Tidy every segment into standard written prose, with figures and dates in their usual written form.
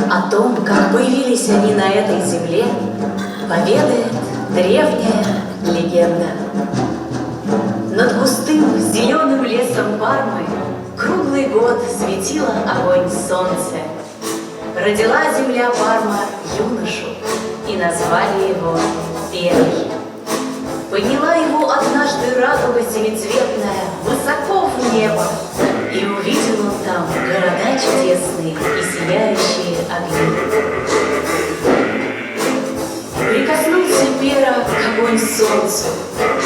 О том, как появились они на этой земле, поведает древняя легенда. Над густым зеленым лесом Пармы круглый год светило огонь солнца. Родила земля Парма юношу, и назвали его Перой. Подняла его однажды радуга семицветная высоко в небо, и увидел он там города чудесные и сияющие огни. Прикоснулся Пера к огонь солнцу,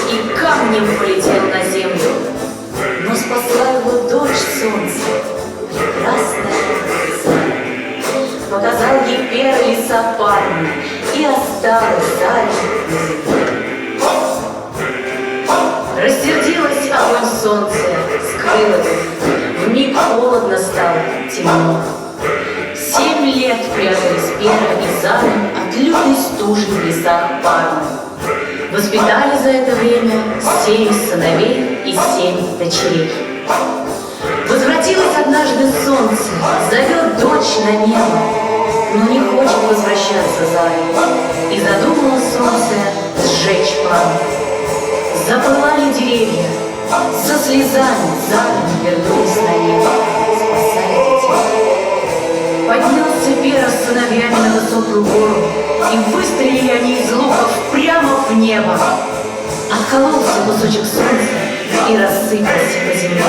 и камнем полетел на землю. Но спасла его дочь солнца, прекрасная Заря. Показал ей Пера леса Пармы, и осталась Заря на земле. Рассердилась огонь солнца, скрылась, вмиг холодно стало, темно. 7 лет прятались Пера и Заря от лютой стужи в лесах Пармы. Воспитали за это время 7 сыновей и 7 дочерей. Возвратилось однажды солнце, зовет дочь на небо, но не хочет возвращаться Заря, и задумало солнце сжечь Парму. Запылали деревья, со слезами Заря вернулась на небо, спасая детей. Поднялся Пера с сыновьями на высокую гору, и выстрелили они из луков прямо в небо. Откололся кусочек солнца и рассыпался по земле.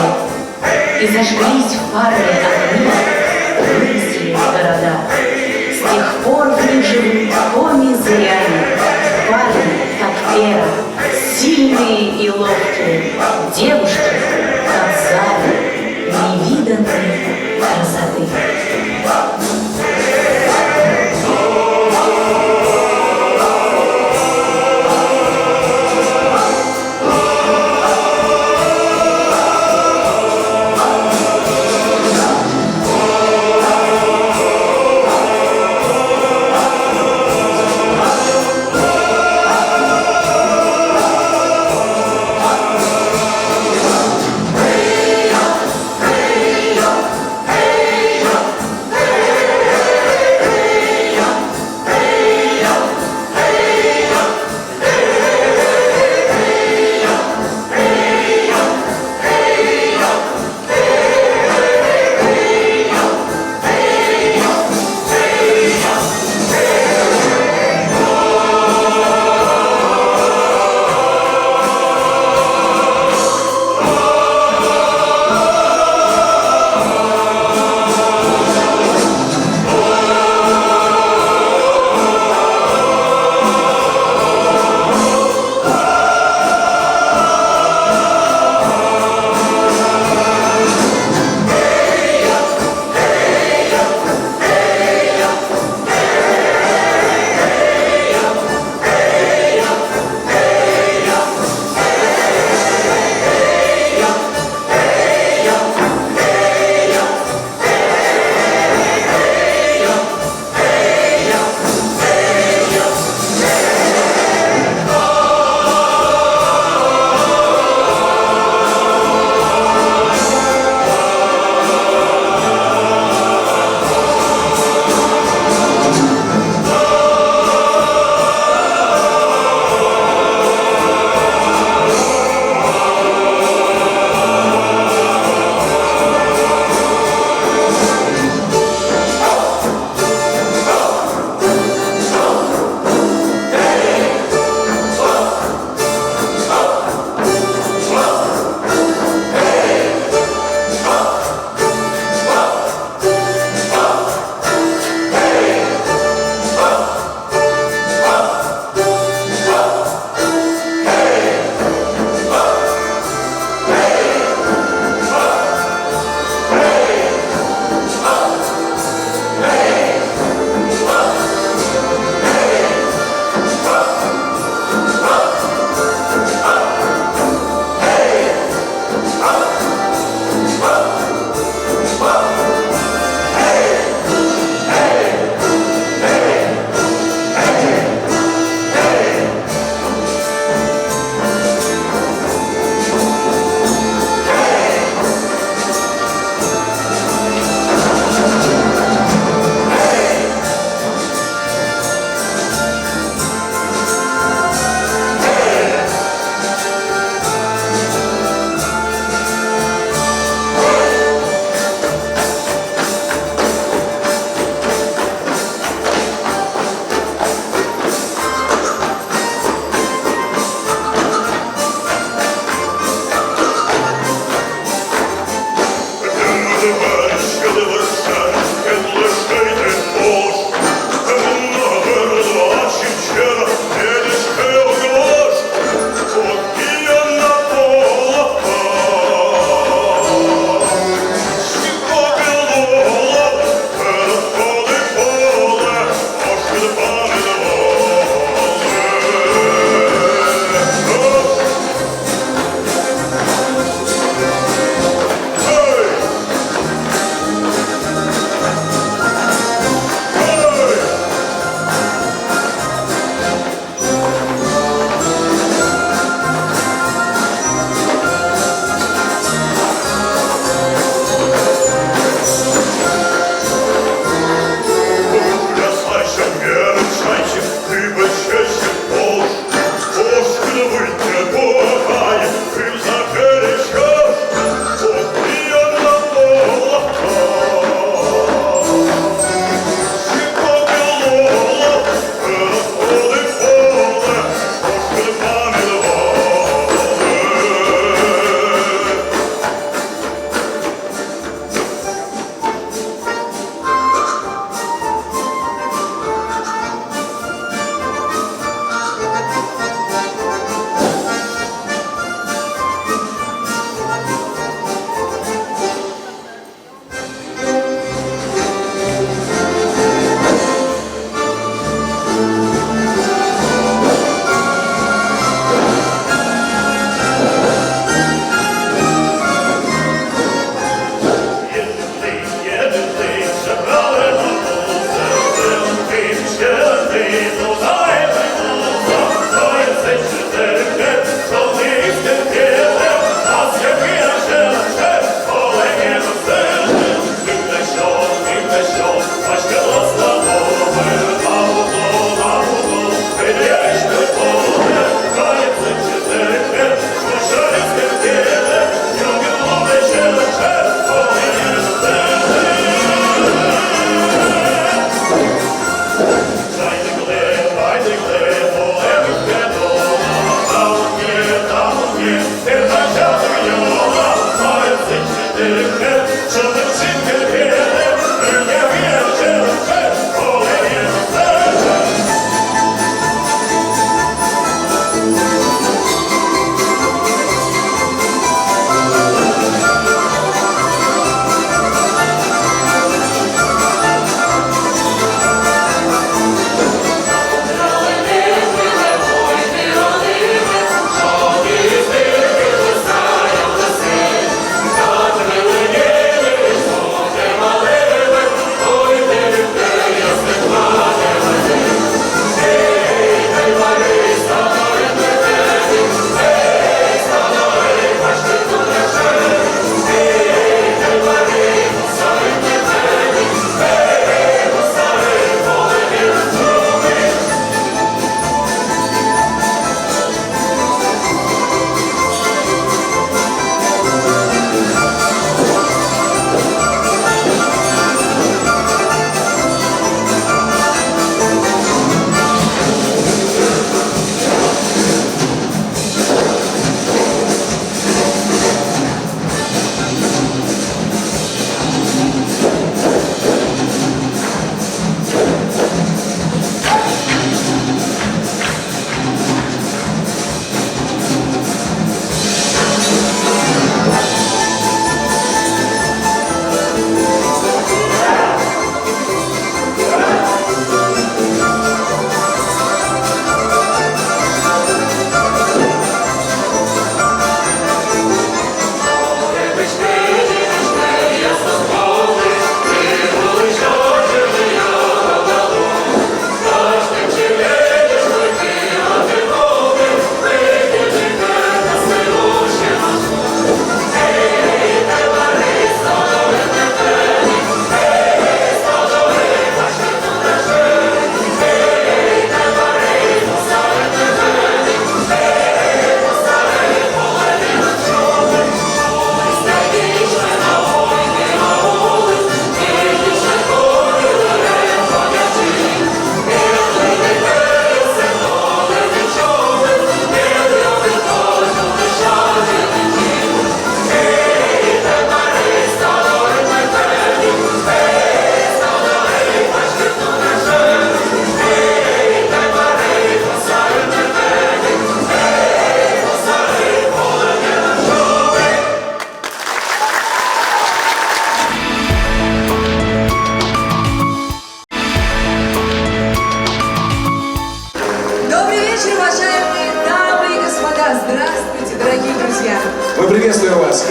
И зажглись в Парме огни, вырастили города. С тех пор в них живут коми-зыряне, парни, как Пера, сильные и ловкие, девушки, как Заря, невиданной красоты.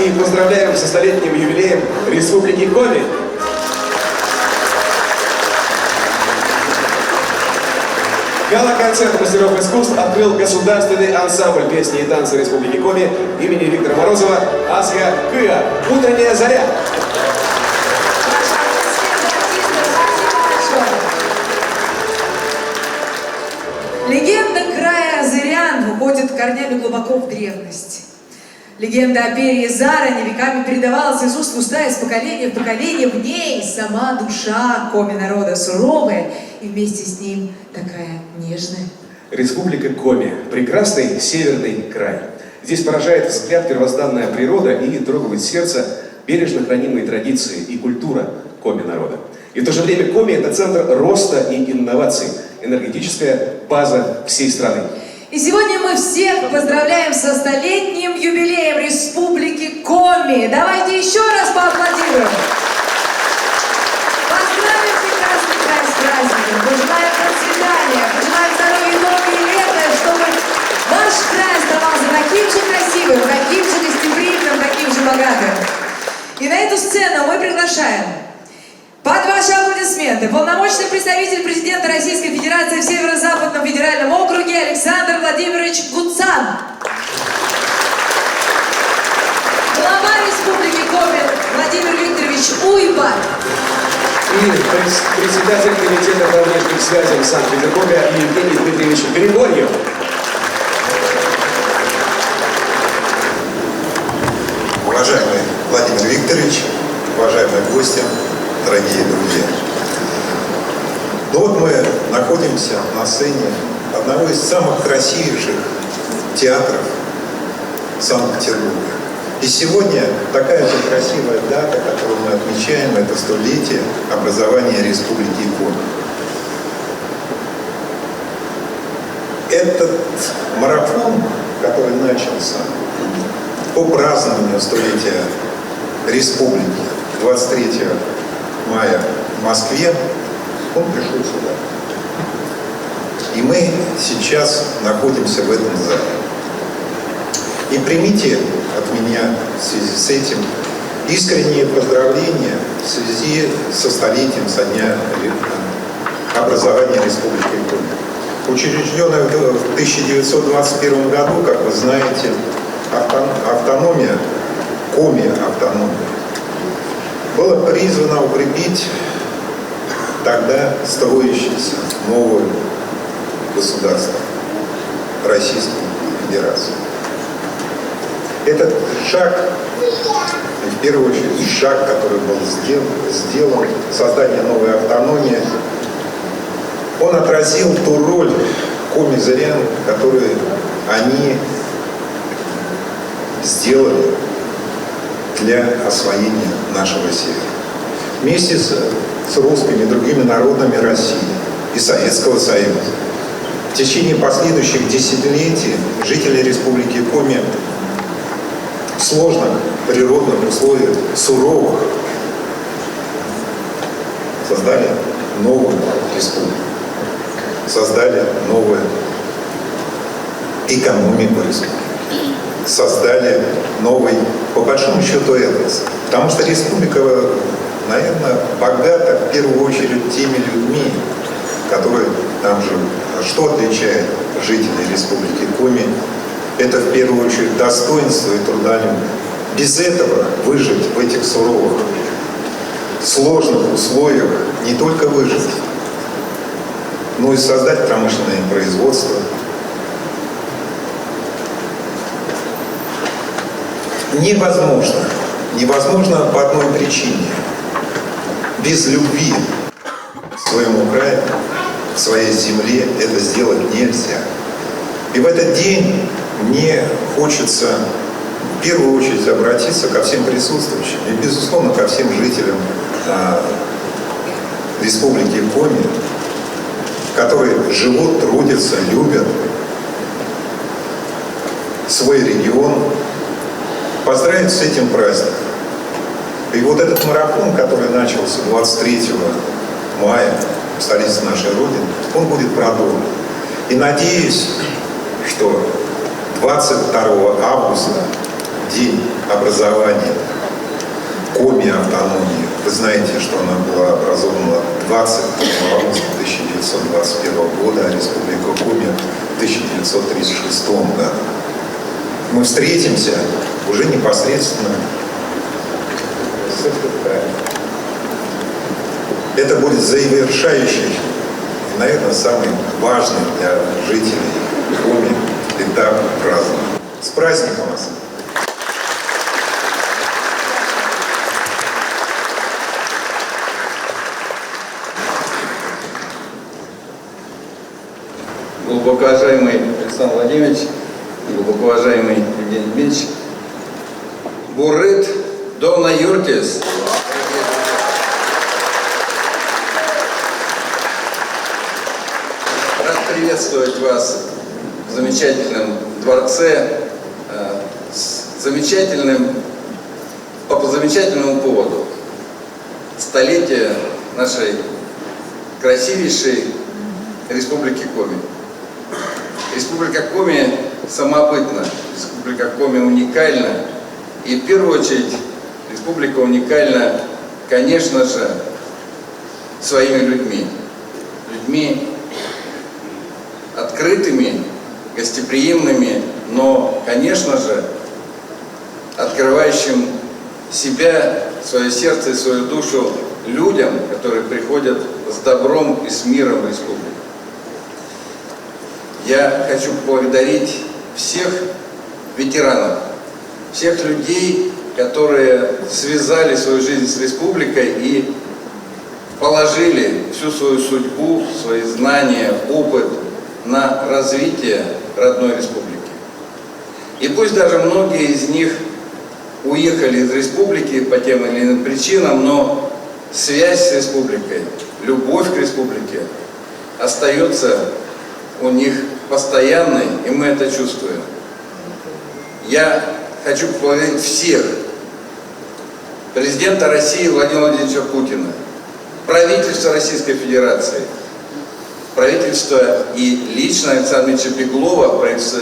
и поздравляем со столетним юбилеем Республики Коми. Гала-концерт мастеров искусств открыл государственный ансамбль песни и танца Республики Коми имени Виктора Морозова «Азга Кыа. Утренняя заря». Легенда края Зырян уходит корнями глубоко в древность. Легенда о перье Заране веками передавалась из уст в уста, из поколения в поколение. В ней сама душа Коми народа суровая и вместе с ним такая нежная. Республика Коми – прекрасный северный край. Здесь поражает взгляд первозданная природа и трогает сердце бережно хранимые традиции и культура Коми народа. И в то же время Коми – это центр роста и инноваций, энергетическая база всей страны. И сегодня мы всех поздравляем со столетним юбилеем Республики Коми. Давайте еще раз поаплодируем. Поздравим прекрасный край с праздником, пожелаем процветания, пожелаем здоровья и долгие лета, чтобы наш край оставался таким же красивым, таким же гостеприимным, таким же богатым. И на эту сцену мы приглашаем под ваши аплодисменты полномочный представитель президента Российской Федерации в Северо-Западном федеральном округе Александр Владимирович Гуцан. Глава Республики Коми Владимир Викторович Уйба. И председатель комитета по внешним связям Санкт-Петербурга Евгений Дмитриевич Григорьев. Уважаемый Владимир Викторович, уважаемые гости, дорогие друзья. Ну вот мы находимся на сцене одного из самых красивейших театров Санкт-Петербурга. И сегодня такая же красивая дата, которую мы отмечаем, это столетие образования Республики Коми. Этот марафон, который начался по празднованию столетия Республики 23 мая в Москве, он пришел сюда. И мы сейчас находимся в этом зале. И примите от меня в связи с этим искренние поздравления в связи со столетием со дня образования Республики Коми. Учрежденная в 1921 году, как вы знаете, автономия, Коми автономия, было призвано укрепить тогда строящееся новое государство Российской Федерации. Этот шаг, и в первую очередь шаг, который был сделан, создание новой автономии, он отразил ту роль коми-зырян, которую они сделали для освоения нашего севера. Вместе с русскими и другими народами России и Советского Союза в течение последующих десятилетий жители Республики Коми в сложных природных условиях, суровых, создали новую республику, создали новую экономику республики, создали новый, по большому счету, этнос. Потому что республика, наверное, богата в первую очередь теми людьми, которые там живут. А что отличает жителей Республики Коми? Это в первую очередь достоинство и трудолюбие. Без этого выжить в этих суровых, сложных условиях не только выжить, но и создать промышленное производство. Невозможно. Невозможно по одной причине. Без любви к своему краю, к своей земле это сделать нельзя. И в этот день мне хочется в первую очередь обратиться ко всем присутствующим и, безусловно, ко всем жителям Республики Коми, которые живут, трудятся, любят свой регион, поздравить с этим праздником. И вот этот марафон, который начался 23 мая в столице нашей Родины, он будет продолжен. И надеюсь, что 22 августа День образования Коми автономии. Вы знаете, что она была образована 22 августа 1921 года, а Республика Коми в 1936 году. Мы встретимся уже непосредственно с ФТК. Это будет завершающий и, наверное, самый важный для жителей Коми этап празднования. С праздником вас! Глубоко уважаемый Александр Владимирович, глубоко уважаемый Евгений Дмитриевич, Бурыт Дона Юртис. Рад приветствовать вас в замечательном дворце, по замечательному поводу. Столетие нашей красивейшей Республики Коми. Республика Коми самобытна, Республика Коми уникальна. И в первую очередь республика уникальна, конечно же, своими людьми. Людьми открытыми, гостеприимными, но, конечно же, открывающим себя, свое сердце и свою душу людям, которые приходят с добром и с миром в республику. Я хочу поблагодарить всех ветеранов, всех людей, которые связали свою жизнь с республикой и положили всю свою судьбу, свои знания, опыт на развитие родной республики. И пусть даже многие из них уехали из республики по тем или иным причинам, но связь с республикой, любовь к республике остается у них постоянной, и мы это чувствуем. Я хочу поблагодарить всех: президента России Владимира Владимировича Путина, правительство Российской Федерации, правительство и лично Александра Ильича Беглова, правительство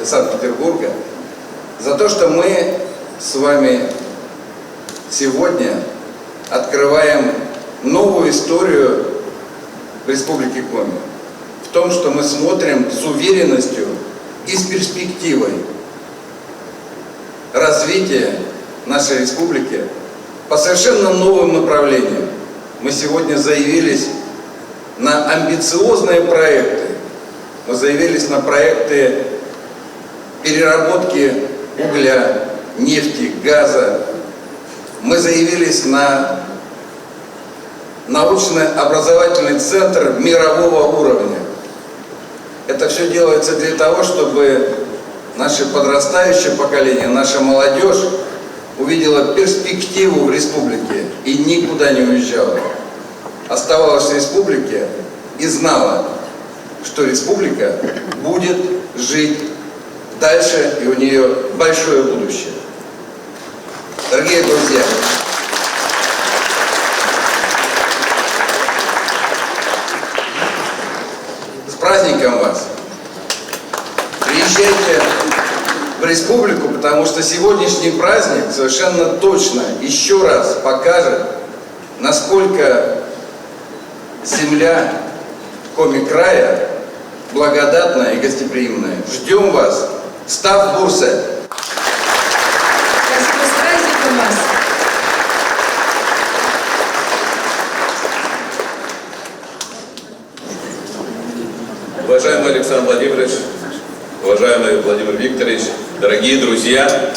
Санкт-Петербурга, за то, что мы с вами сегодня открываем новую историю в Республике Коми. В том, что мы смотрим с уверенностью и с перспективой развития нашей республики по совершенно новым направлениям. Мы сегодня заявились на амбициозные проекты. Мы заявились на проекты переработки угля, нефти, газа. Мы заявились на научно-образовательный центр мирового уровня. Это все делается для того, чтобы наше подрастающее поколение, наша молодежь увидела перспективу в республике и никуда не уезжала. Оставалась в республике и знала, что республика будет жить дальше, и у нее большое будущее. Дорогие друзья, с праздником вас! Приезжайте в республику, потому что сегодняшний праздник совершенно точно еще раз покажет, насколько земля Коми-края благодатная и гостеприимная. Ждем вас! Став Бурсе! Спасибо, с праздником вас! Уважаемый Александр Владимирович, уважаемый Владимир Викторович, дорогие друзья,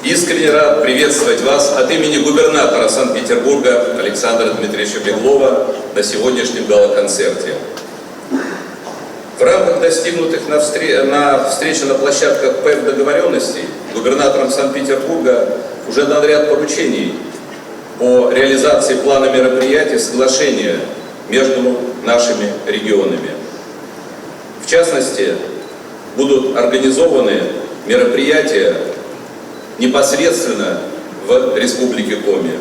искренне рад приветствовать вас от имени губернатора Санкт-Петербурга Александра Дмитриевича Беглова на сегодняшнем гала-концерте. В рамках достигнутых на встрече на площадках ПЭК договоренностей губернатором Санкт-Петербурга уже дан ряд поручений по реализации плана мероприятий соглашения между нашими регионами. В частности, будут организованы мероприятия непосредственно в Республике Коми.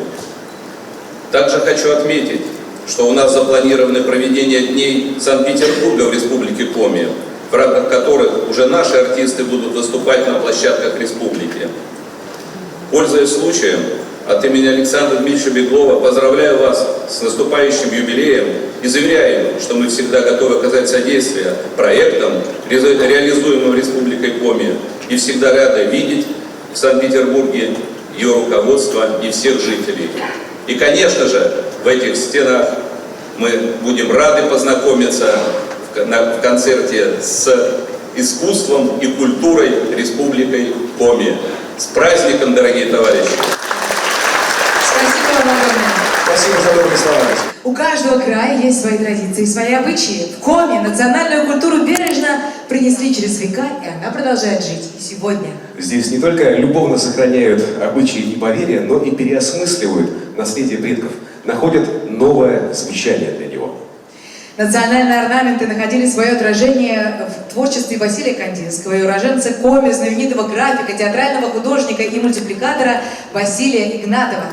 Также хочу отметить, что у нас запланировано проведение Дней Санкт-Петербурга в Республике Коми в рамках которых уже наши артисты будут выступать на площадках республики. Пользуясь случаем, от имени Александра Дмитриевича Беглова поздравляю вас с наступающим юбилеем и заверяю, что мы всегда готовы оказать содействие проектам, реализуемым Республикой Коми, и всегда рады видеть в Санкт-Петербурге ее руководство и всех жителей. И, конечно же, в этих стенах мы будем рады познакомиться в концерте с искусством и культурой Республикой Коми. С праздником, дорогие товарищи! Спасибо вам огромное. Спасибо за добрые слова. У каждого края есть свои традиции, свои обычаи. В Коми национальную культуру бережно принесли через века, и она продолжает жить и сегодня. Здесь не только любовно сохраняют обычаи и поверья, но и переосмысливают наследие предков, находят новое звучание для него. Национальные орнаменты находили свое отражение в творчестве Василия Кандинского и уроженца Коми, знаменитого графика, театрального художника и мультипликатора Василия Игнатова.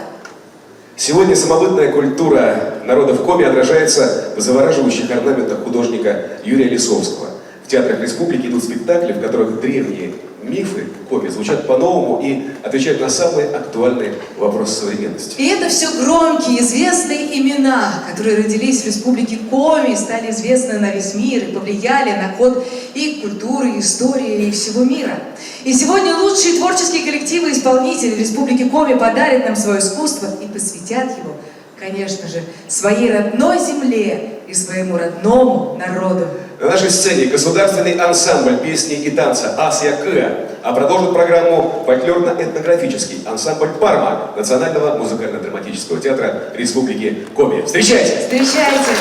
Сегодня самобытная культура народов Коми отражается в завораживающих орнаментах художника Юрия Лисовского. В театрах республики идут спектакли, в которых древние мифы Коми звучат по-новому и отвечают на самые актуальные вопросы современности. И это все громкие, известные имена, которые родились в республике Коми, стали известны на весь мир и повлияли на ход и культуры, и истории, и всего мира. И сегодня лучшие творческие коллективы и исполнители республики Коми подарят нам свое искусство и посвятят его, конечно же, своей родной земле и своему родному народу. На нашей сцене государственный ансамбль песни и танца «Асья-Кыа», а продолжит программу фольклорно-этнографический ансамбль «Парма» Национального музыкально-драматического театра Республики Коми. Встречайте! Встречайте!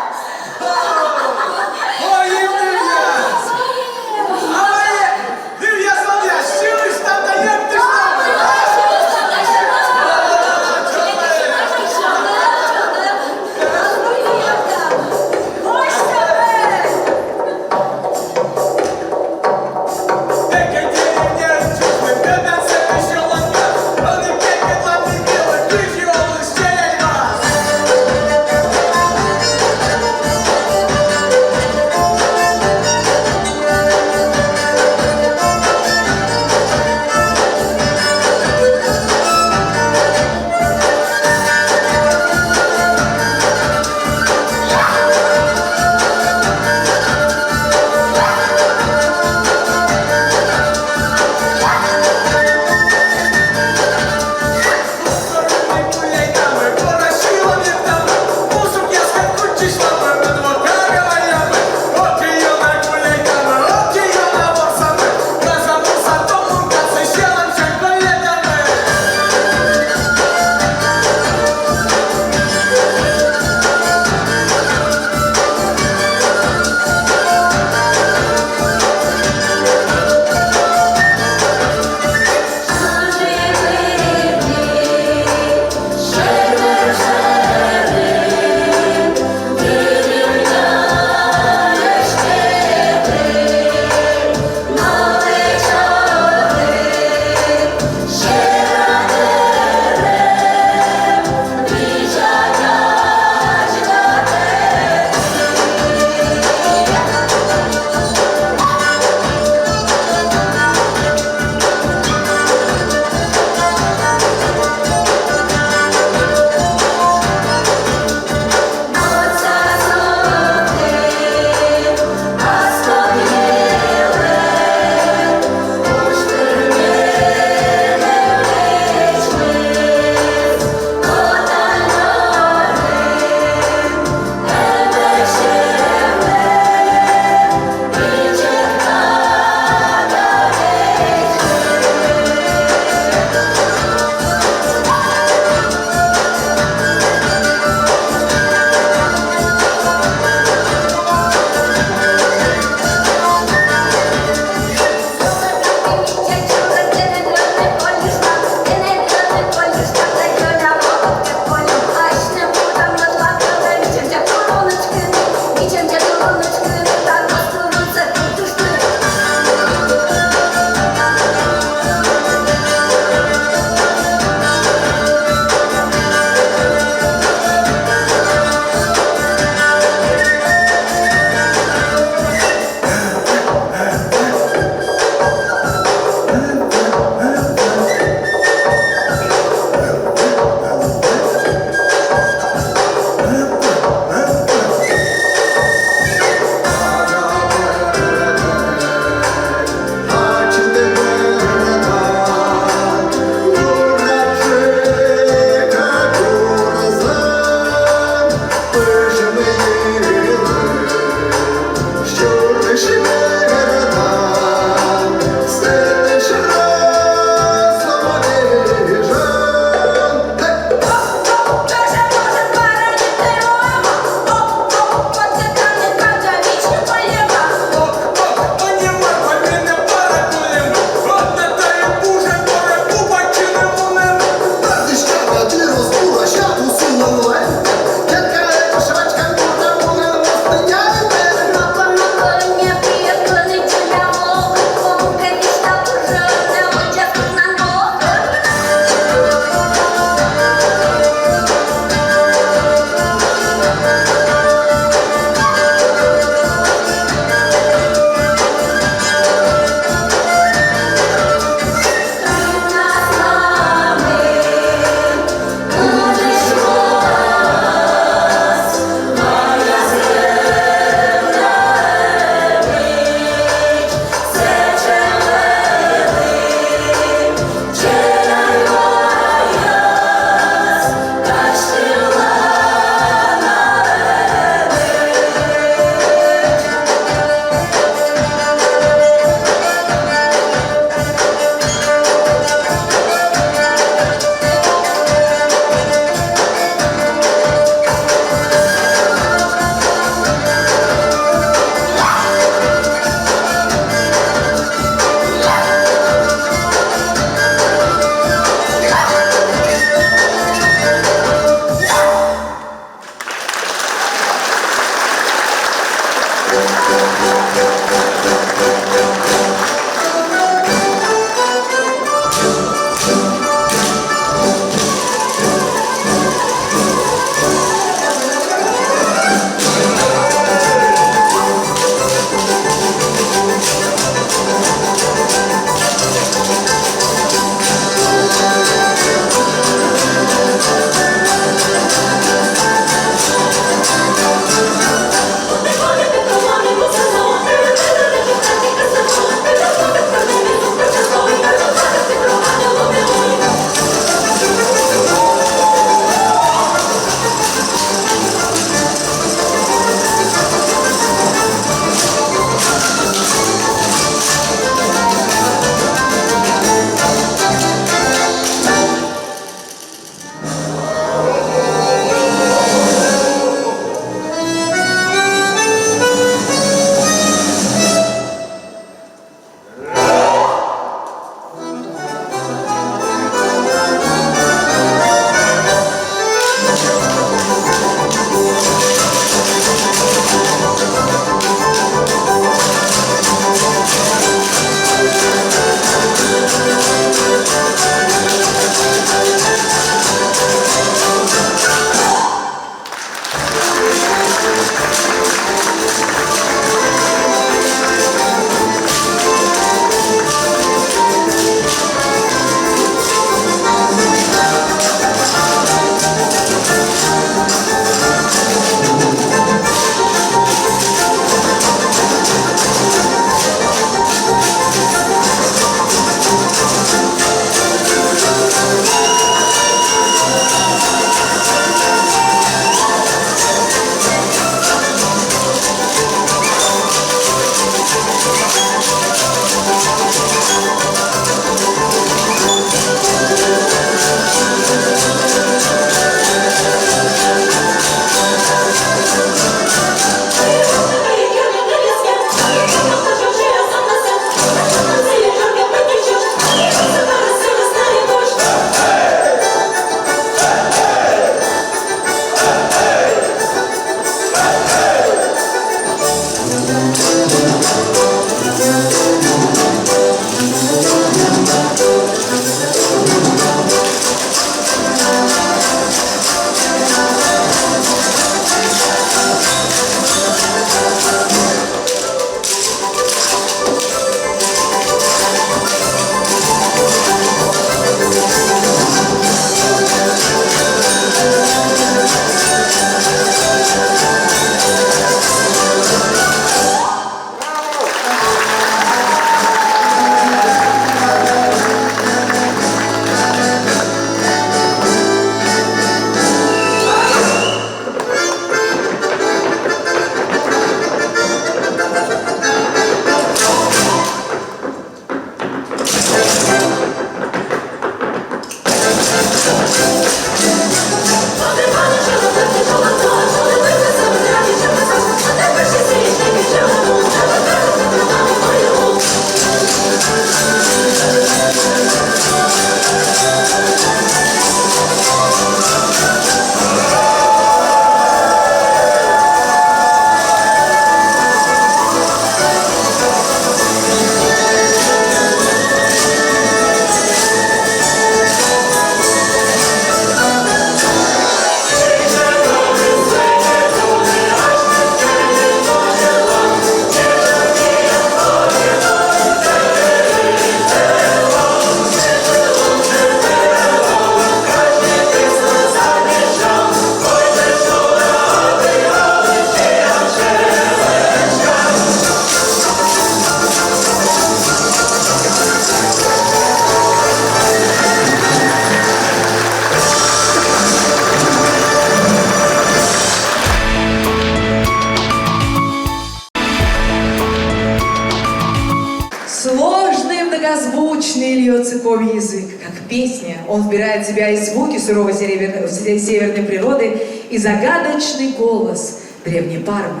льется коми язык, как песня. Он вбирает в себя и звуки суровой северной природы, и загадочный голос древней Пармы.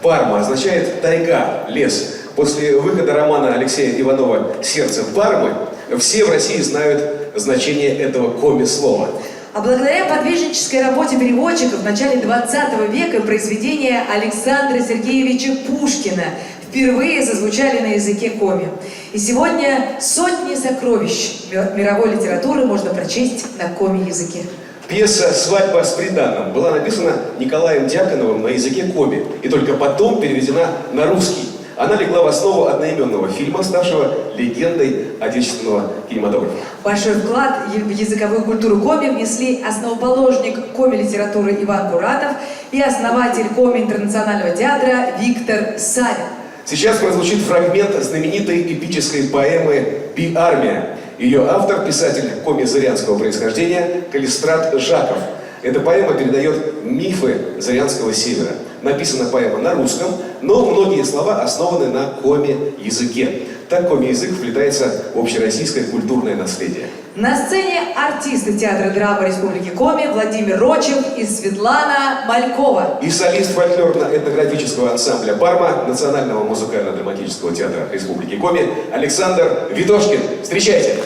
Парма означает тайга, лес. После выхода романа Алексея Иванова «Сердце Пармы» все в России знают значение этого коми-слова. А благодаря подвижнической работе переводчиков в начале 20 века произведения Александра Сергеевича Пушкина впервые зазвучали на языке коми. И сегодня сотни сокровищ мировой литературы можно прочесть на коми-языке. Пьеса «Свадьба с приданым» была написана Николаем Дьяконовым на языке коми и только потом переведена на русский. Она легла в основу одноименного фильма, ставшего легендой отечественного кинематографа. Большой вклад в языковую культуру коми внесли основоположник коми-литературы Иван Куратов и основатель коми-интернационального театра Виктор Савин. Сейчас прозвучит фрагмент знаменитой эпической поэмы «Би-армия». Ее автор – писатель коми-зырянского происхождения Калистрат Жаков. Эта поэма передает мифы Зырянского севера. Написана поэма на русском, но многие слова основаны на коми-языке. Так коми-язык вплетается в общероссийское культурное наследие. На сцене артисты театра драмы Республики Коми Владимир Рочев и Светлана Малькова. И солист фольклорно-этнографического ансамбля «Парма» Национального музыкально-драматического театра Республики Коми Александр Витошкин. Встречайте!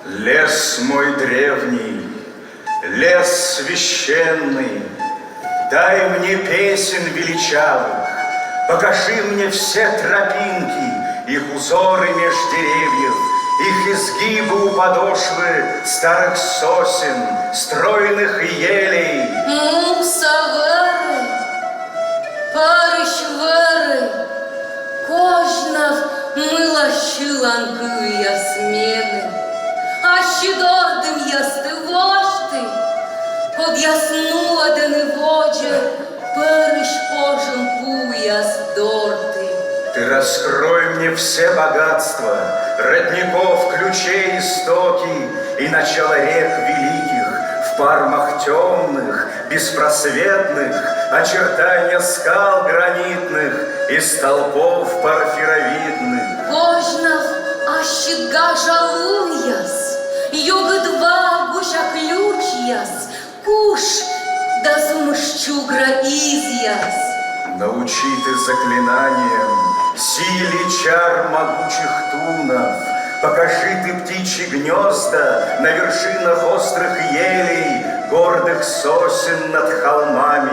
Лес мой древний, лес священный, дай мне песен величавых, покажи мне все тропинки, их узоры меж деревьев, их изгибы у подошвы старых сосен, стройных елей. Мусавери, паришвери, кожнав милащиланкою ясміни. А щедордим ясти вошти, под'яснула де не воджа, переш пожен пуяс дорти. Ты раскрой мне все богатства, родников, ключей, истоки и начало рек великих, в пармах темных, беспросветных, очертания скал гранитных и столпов порфировидных. Кожнав ащедга жалуяс, юг-два гуща ключяс, куш да сумщугра изяс. Научи ты заклинаниям, силе чар могучих тунов, покажи ты птичьи гнезда на вершинах острых елей, гордых сосен над холмами.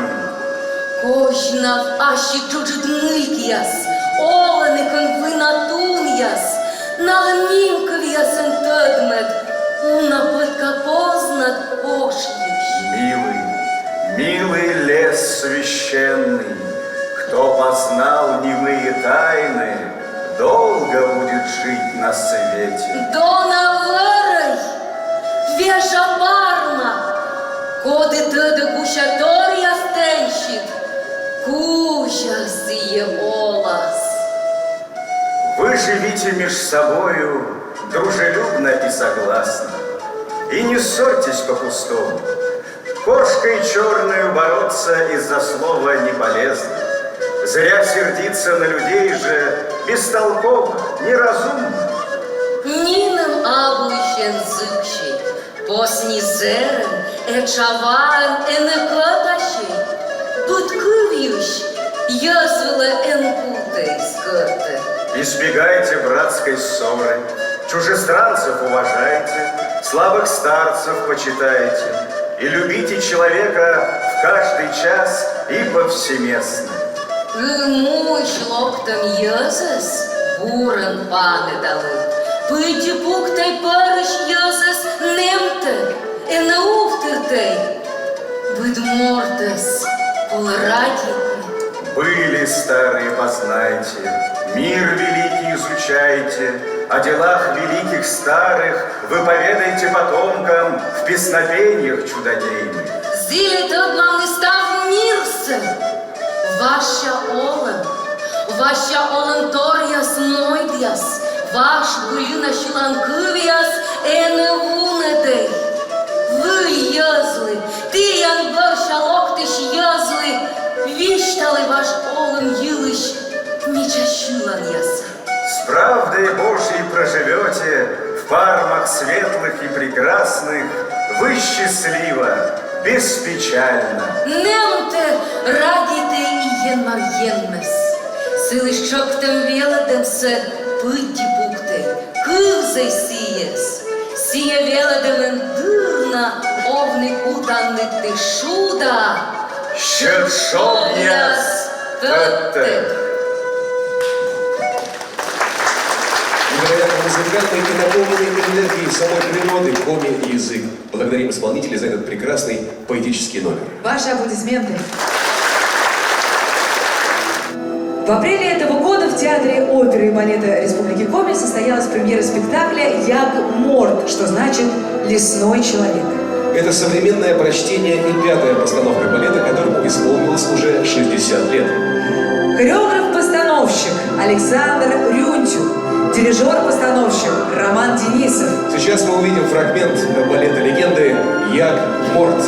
Кожнав ащеджуджит мылькяс, оленикон винатуньяс, нагнимкавяс ентедмет, унапытка познат ошьиш. Милый лес священный, кто познал немые тайны, долго будет жить на свете. Дона верой, вежа Парма, коды теде гущатория стенщит, кущас сие олас. Вы живите меж собою дружелюбно и согласно, и не ссорьтесь по-пустому. Кошкой черную бороться из-за слова не полезно. Зря сердиться на людей же бестолково, неразумно. Ниным аблыщен зыкщей, поснизерен, эчаван энекотащей, будкывьющ, язвела энкутой скоты. Избегайте братской ссоры, чужестранцев уважайте, слабых старцев почитайте и любите человека в каждый час и повсеместно. Мой шлоктом язес, бурен пане дали, пыти пуктай парыш язес немте, и науфтыртей, выдмортес, колорадитне. Были старые познайте, мир великий изучайте, о делах великих старых вы поведайте потомкам в песнопениях чудодейных. Зиле тот мамы став мирсе, Ваша оленториас ноидиас, ваш былина шиланкывиас эневунедей. Вы язлы, ты янгар шалоктыш язлы, вишталы ваш олен юлыш, мечащулан яса. С правдой Божьей проживете в пармах светлых и прекрасных, вы счастливо, беспечально. Немте рагите и енмарьенмес, сылышчоктем велодемсе пыти пукте, кывзей сиес, сия велодемен дырна, овны кутанны ты шуда, Щершовьяс Петте. Невероятно музыкальный и наполненный энергией самой природы коми-язык. Благодарим исполнителей за этот прекрасный поэтический номер. Ваши аплодисменты. В апреле этого года в Театре оперы и балета Республики Коми состоялась премьера спектакля «Яг Морт», что значит «лесной человек». Это современное прочтение и пятая постановка балета, которому исполнилось уже 60 лет. Хореограф-постановщик Александр Рюнтюк, дирижер-постановщик Роман Денисов. Сейчас мы увидим фрагмент балета легенды «Яг Морт».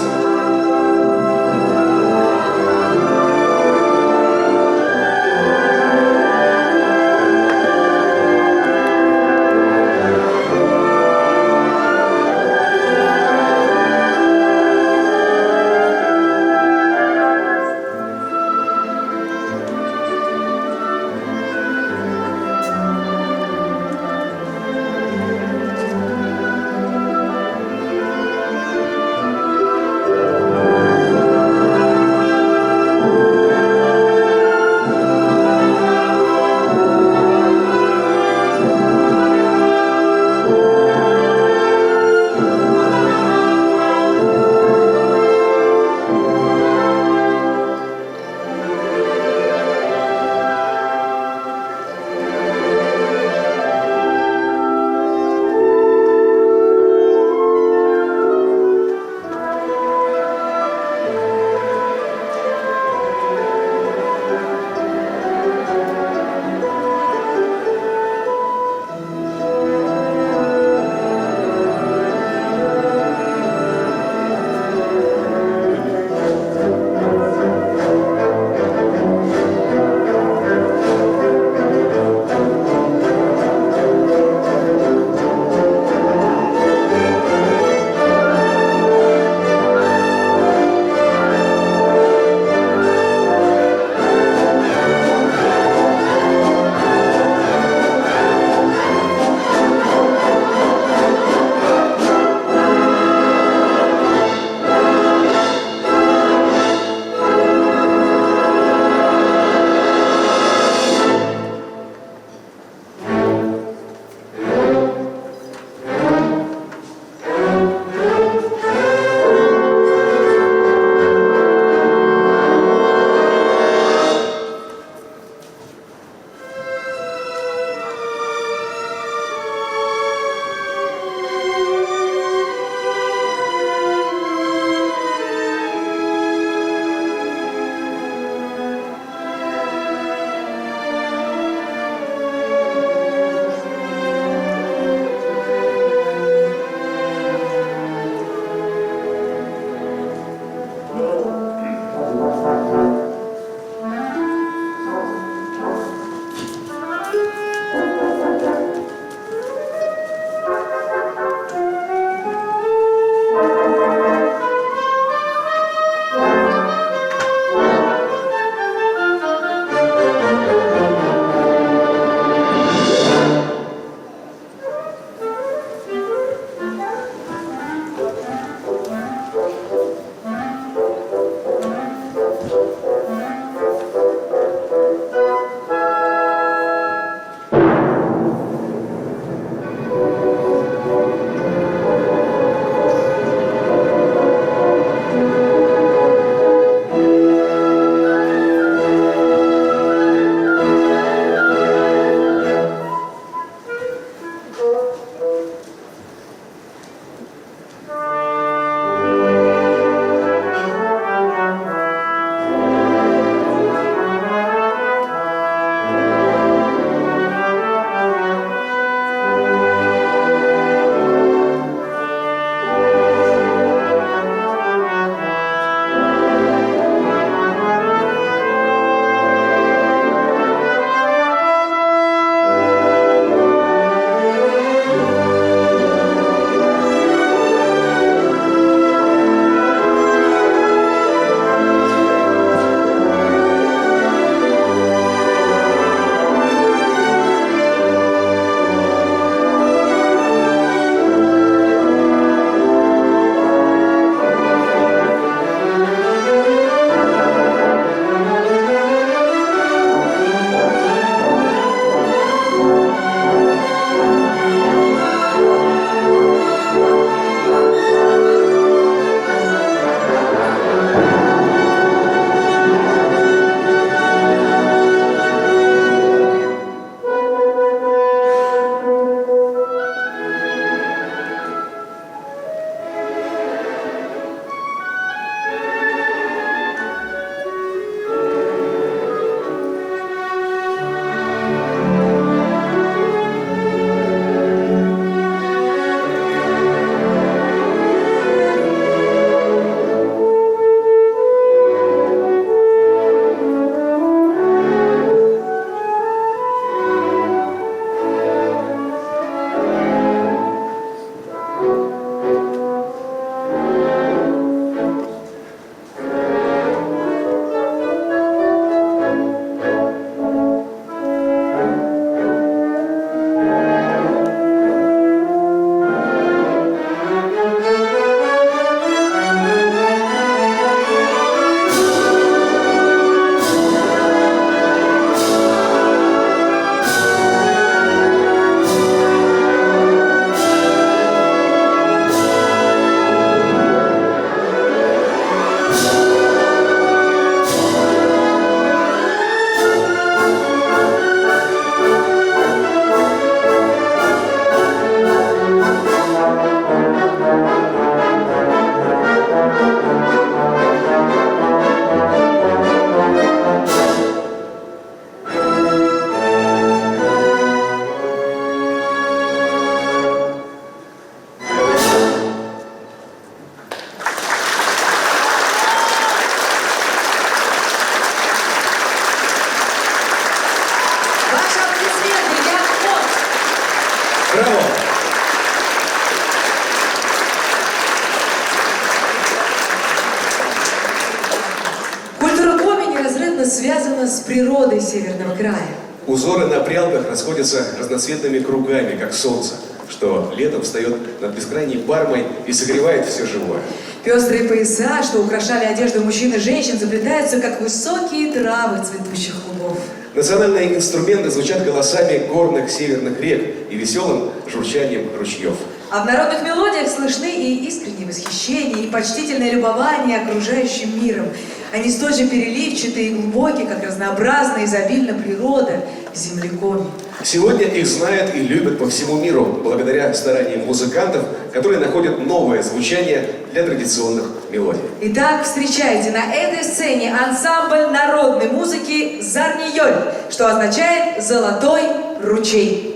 с природой Северного края. Узоры на прялках расходятся разноцветными кругами, как солнце, что летом встает над бескрайней Пармой и согревает все живое. Пестрые пояса, что украшали одежду мужчин и женщин, заплетаются, как высокие травы цветущих лугов. Национальные инструменты звучат голосами горных северных рек и веселым журчанием ручьев. А в народных мелодиях слышны и искреннее восхищение, и почтительное любование окружающим миром. Они столь же переливчатые и глубокие, как разнообразна и изобильна природа в земле Коми. Сегодня их знают и любят по всему миру, благодаря стараниям музыкантов, которые находят новое звучание для традиционных мелодий. Итак, встречайте на этой сцене ансамбль народной музыки «Зарниёль», что означает «золотой ручей».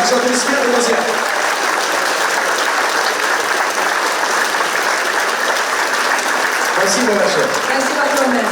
Ваши аплодисменты, друзья. Спасибо большое. Спасибо огромное.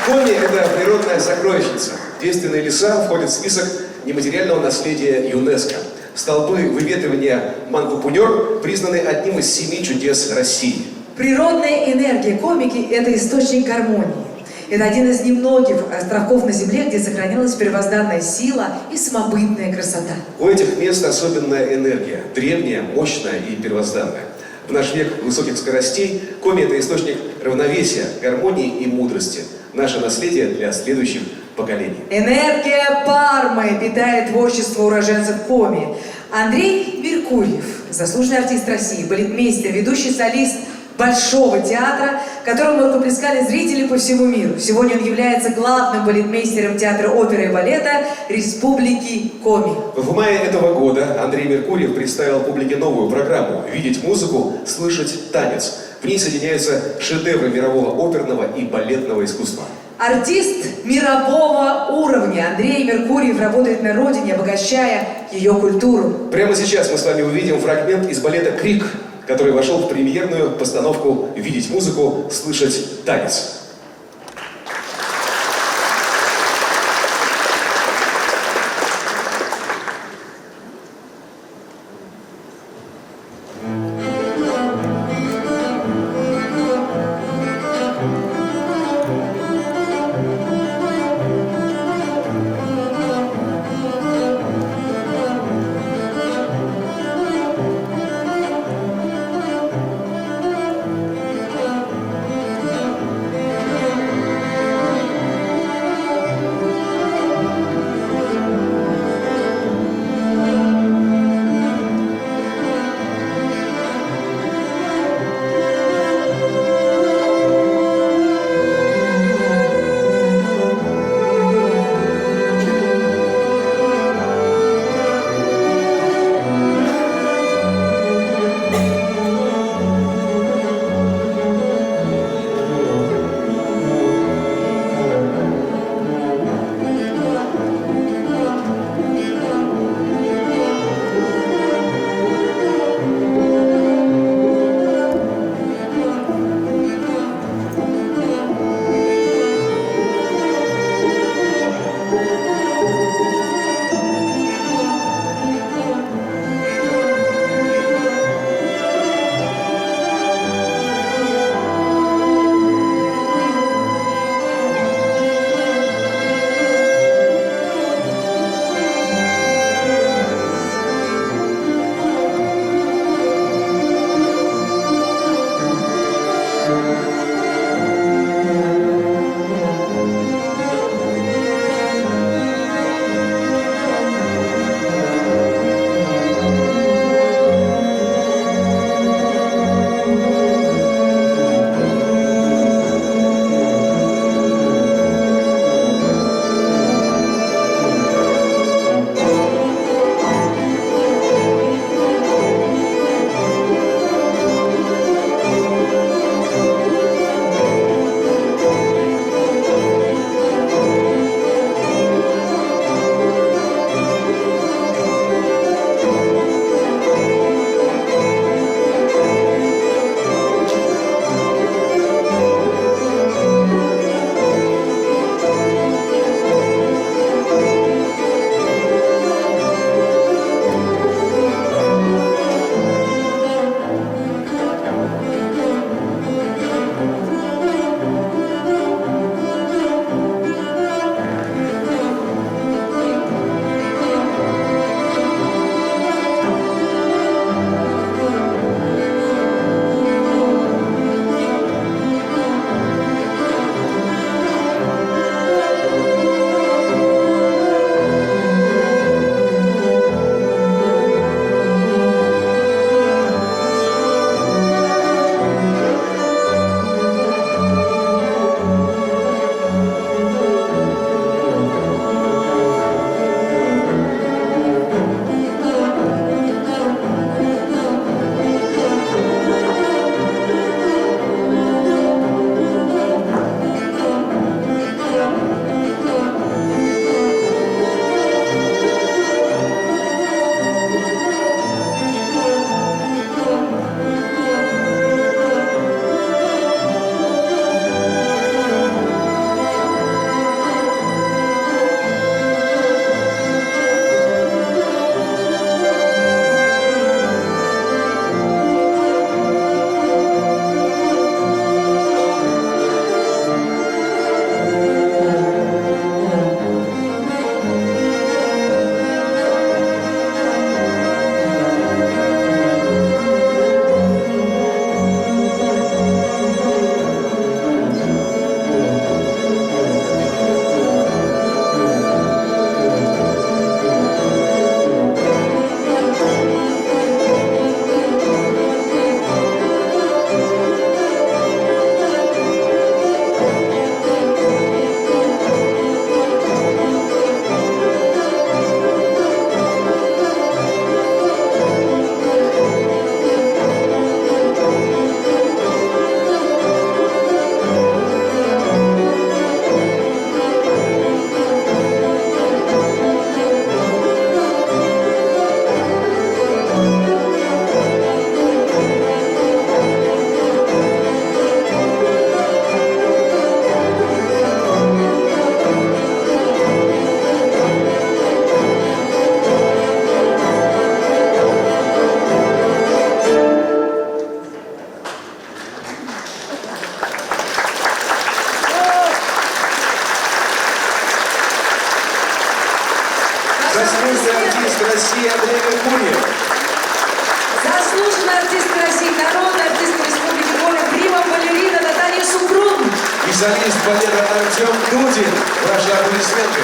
Коми – это природная сокровищница. Действенные леса входят в список нематериального наследия ЮНЕСКО. Столбы выветривания Мангупунёр признаны одним из 7 чудес России. Природная энергия комики – это источник гармонии. Это один из немногих островков на Земле, где сохранилась первозданная сила и самобытная красота. У этих мест особенная энергия, древняя, мощная и первозданная. В наш век высоких скоростей Коми – это источник равновесия, гармонии и мудрости. Наше наследие для следующих поколений. Энергия Пармы питает творчество уроженцев Коми. Андрей Меркурьев, заслуженный артист России, балетмейстер, ведущий солист Большого театра, которому рукоплескали зрители по всему миру. Сегодня он является главным балетмейстером театра оперы и балета Республики Коми. В мае этого года Андрей Меркурьев представил публике новую программу «Видеть музыку, слышать танец». В ней соединяются шедевры мирового оперного и балетного искусства. Артист мирового уровня Андрей Меркурьев работает на родине, обогащая ее культуру. Прямо сейчас мы с вами увидим фрагмент из балета «Крик», который вошел в премьерную постановку «Видеть музыку, слышать танец». заслуженный артист России Андрей Меркурьев. Заслуженный артист России, народный артист Республики Коми, прима-балерина Наталья Супрун. И солист балета Артем Дудин. Ваши аплодисменты.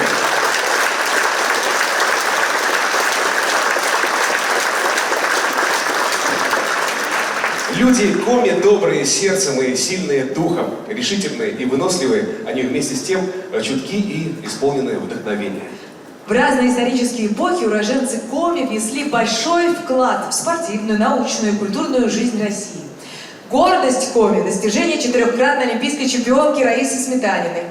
Люди Коми добрые сердцем и сильные духом, решительные и выносливые, они вместе с тем чутки и исполненные вдохновения. В разные исторические эпохи уроженцы Коми внесли большой вклад в спортивную, научную и культурную жизнь России. Гордость Коми – достижение 4-кратной олимпийской чемпионки Раисы Сметаниной.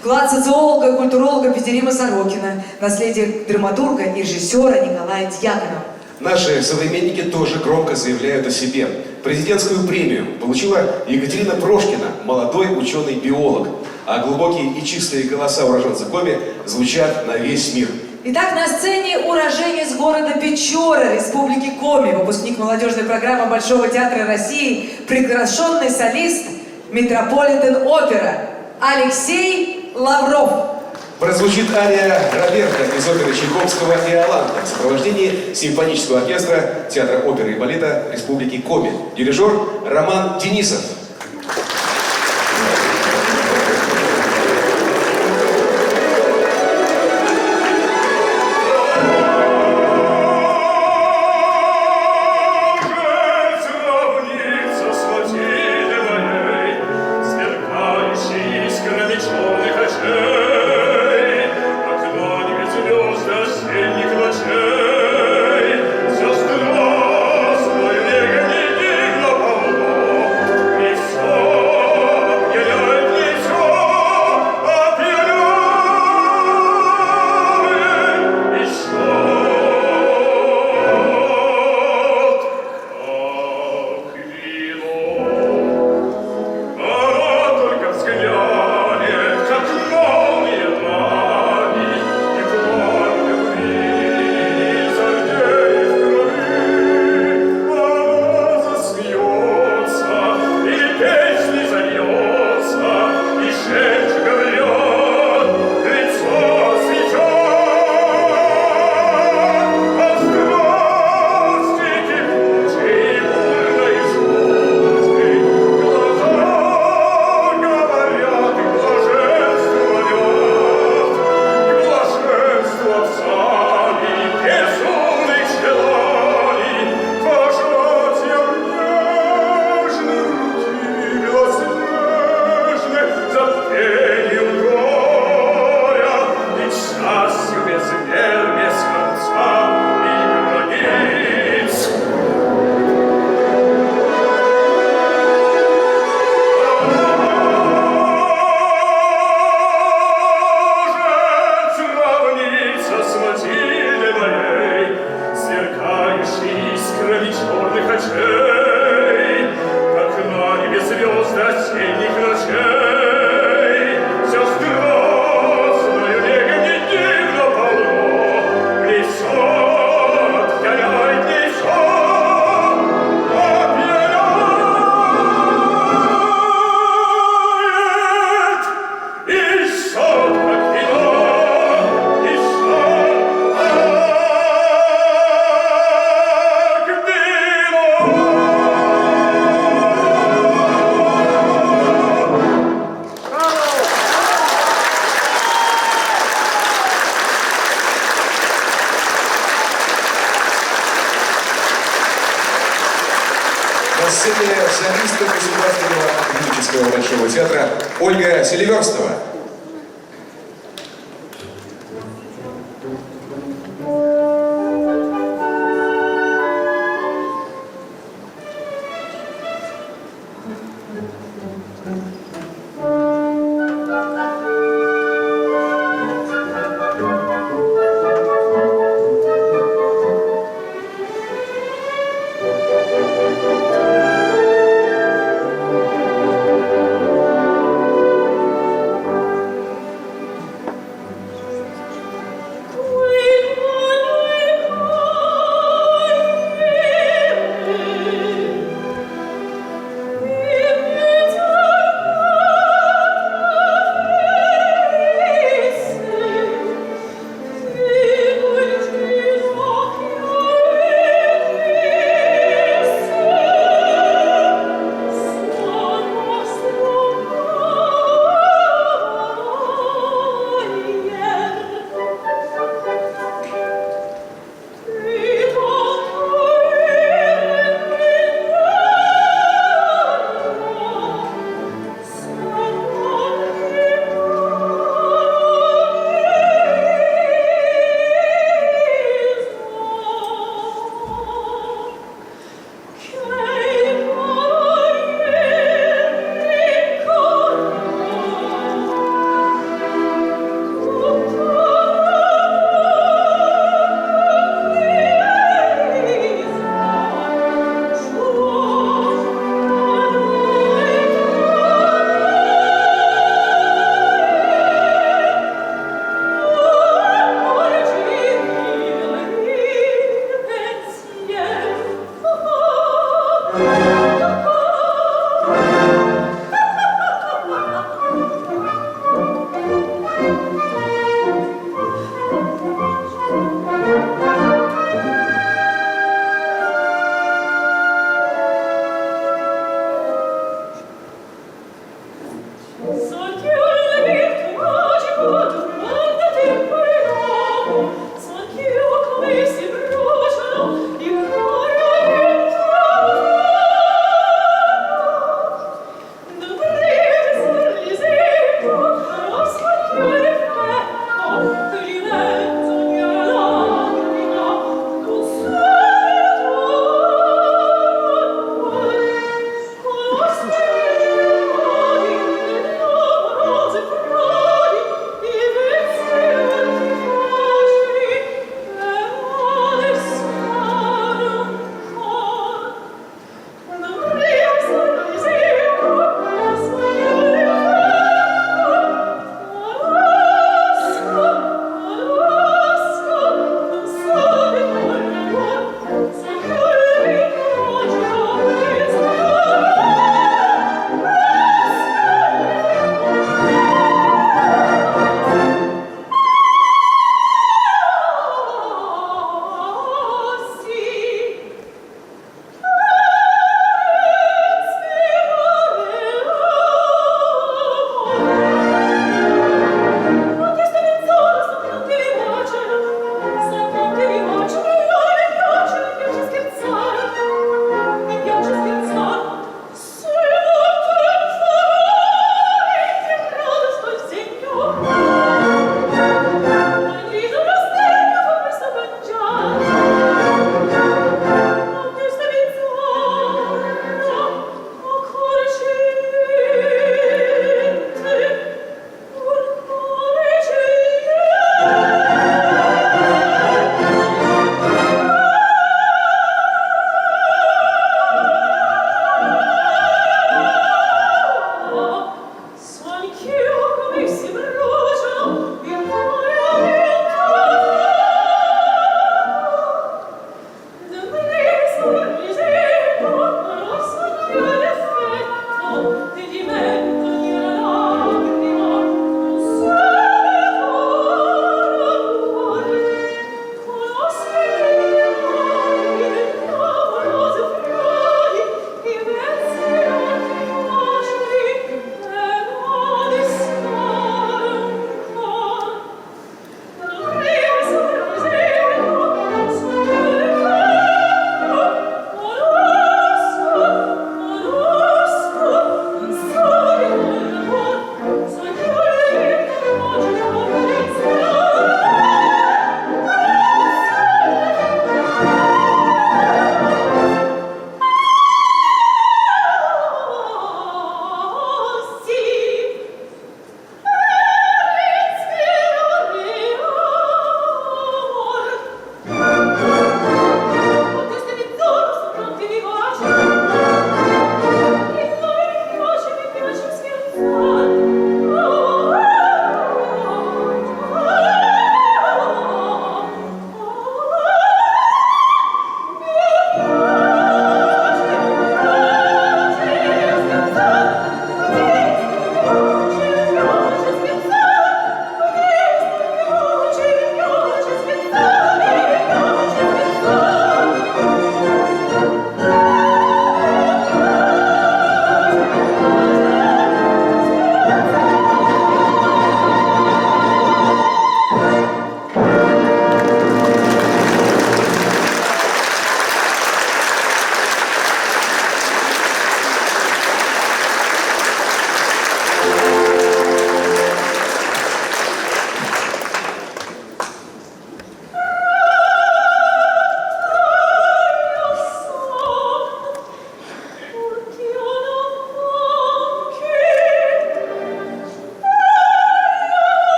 Вклад социолога и культуролога Петерима Сорокина, наследие драматурга и режиссера Николая Дьяконова. Наши современники тоже громко заявляют о себе. Президентскую премию получила Екатерина Прошкина, молодой ученый-биолог. А глубокие и чистые голоса уроженца Коми звучат на весь мир. Итак, на сцене уроженец города Печора, Республики Коми, выпускник молодежной программы Большого театра России, приглашенный солист Метрополитен-опера Алексей Лавров. Прозвучит ария Роберта из оперы Чайковского «Иоланта» в сопровождении симфонического оркестра Театра оперы и балета Республики Коми. Дирижер Роман Денисов. На сцене солистка Государственного академического Большого театра Ольга Селиверстова.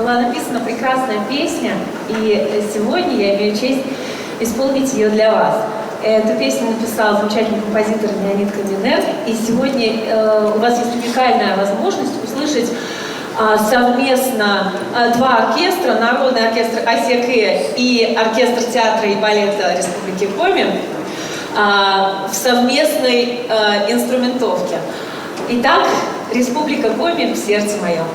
была написана прекрасная песня, и сегодня я имею честь исполнить ее для вас. Эту песню написал замечательный композитор Леонид Каминер, и сегодня у вас есть уникальная возможность услышать совместно два оркестра, Народный оркестр ОСЕК и оркестр театра и балета Республики Коми в совместной инструментовке. Итак, Республика Коми в сердце моем.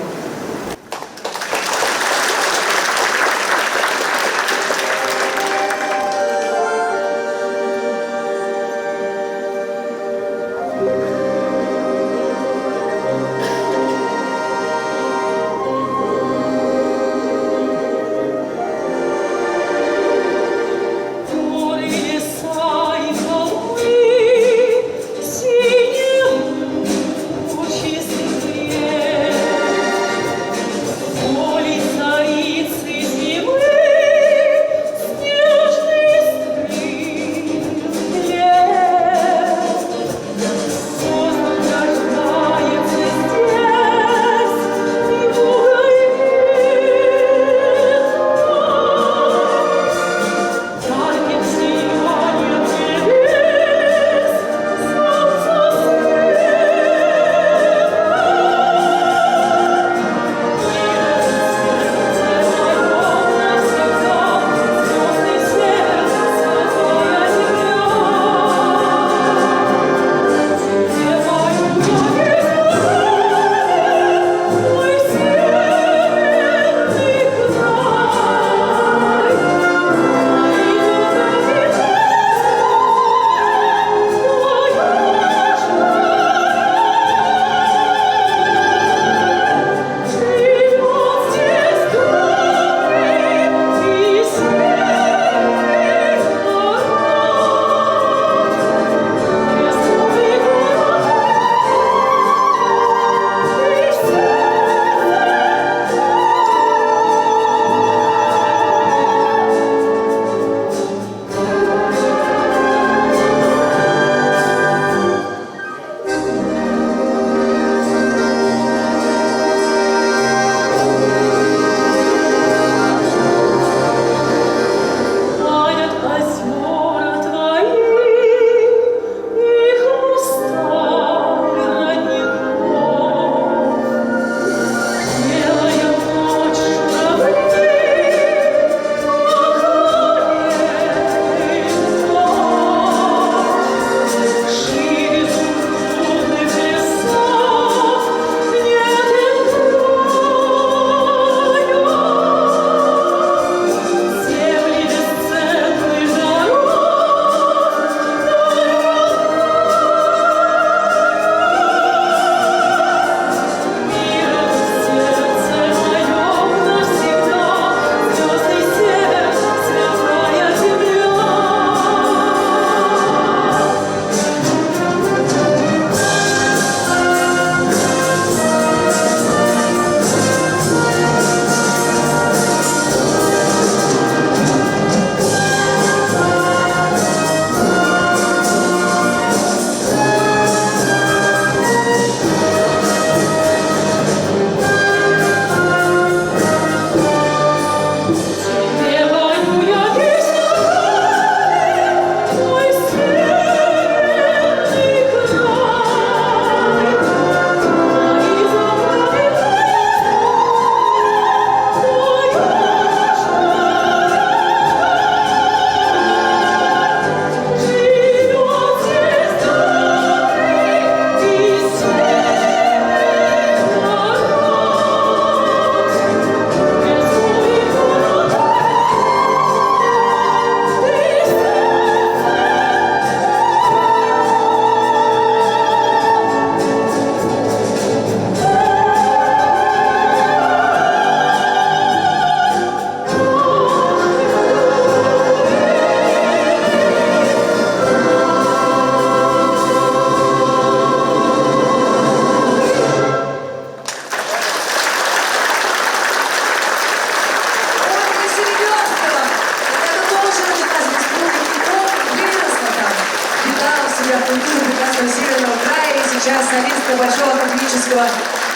сейчас солистка Большого академического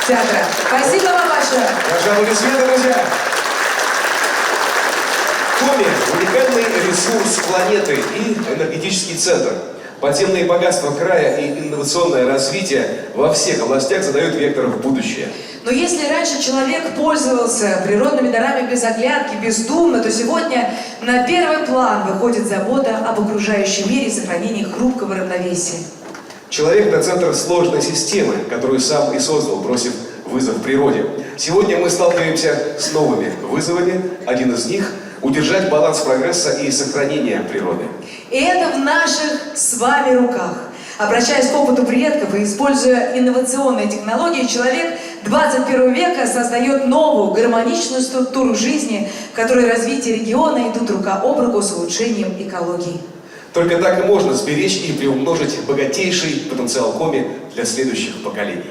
театра. Спасибо вам большое. Пожалуйста, света, друзья. Коми – уникальный ресурс планеты и энергетический центр. Подземные богатства края и инновационное развитие во всех областях задают вектор в будущее. Но если раньше человек пользовался природными дарами без оглядки, бездумно, то сегодня на первый план выходит забота об окружающем мире и сохранении хрупкого равновесия. Человек – это центр сложной системы, которую сам и создал, бросив вызов природе. Сегодня мы сталкиваемся с новыми вызовами. Один из них – удержать баланс прогресса и сохранения природы. И это в наших с вами руках. Обращаясь к опыту предков и используя инновационные технологии, человек 21 века создает новую гармоничную структуру жизни, в которой развитие региона идут рука об руку с улучшением экологии. Только так и можно сберечь и приумножить богатейший потенциал Коми для следующих поколений.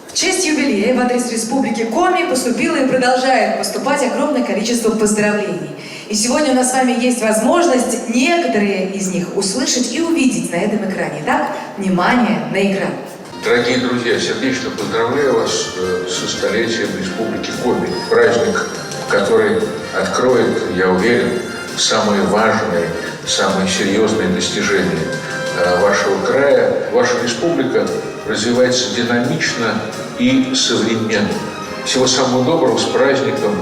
В честь юбилея в адрес Республики Коми поступило и продолжает поступать огромное количество поздравлений. И сегодня у нас с вами есть возможность некоторые из них услышать и увидеть на этом экране. Итак, внимание на экран. Дорогие друзья, сердечно поздравляю вас со столетием Республики Коми. Праздник, который откроет, я уверен, самые важные, самые серьезные достижения вашего края. Ваша республика развивается динамично и современно. Всего самого доброго, с праздником.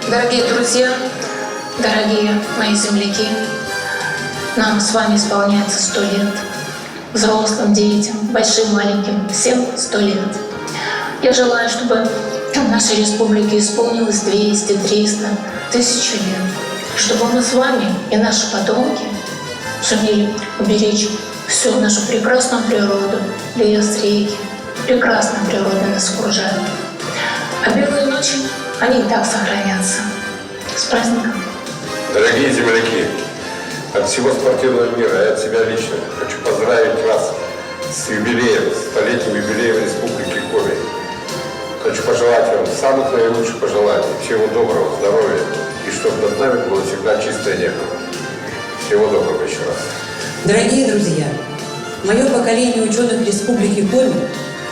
Дорогие друзья, дорогие мои земляки, нам с вами исполняется 100 лет. Взрослым, детям, большим, маленьким, всем 100 лет. Я желаю, чтобы нашей республике исполнилось 200, 300, 1000 лет. Чтобы мы с вами и наши потомки сумели уберечь всю нашу прекрасную природу, лес, реки. Прекрасная природа нас окружает. А белые ночи, они и так сохранятся. С праздником! Дорогие земляки, от всего спортивного мира и от себя лично хочу поздравить вас с юбилеем, столетним юбилеем Республики Коми. Хочу пожелать вам самых наилучших пожеланий, всего доброго, здоровья, и чтобы над нами было всегда чистое небо. Всего доброго еще раз. Дорогие друзья, мое поколение ученых Республики Коми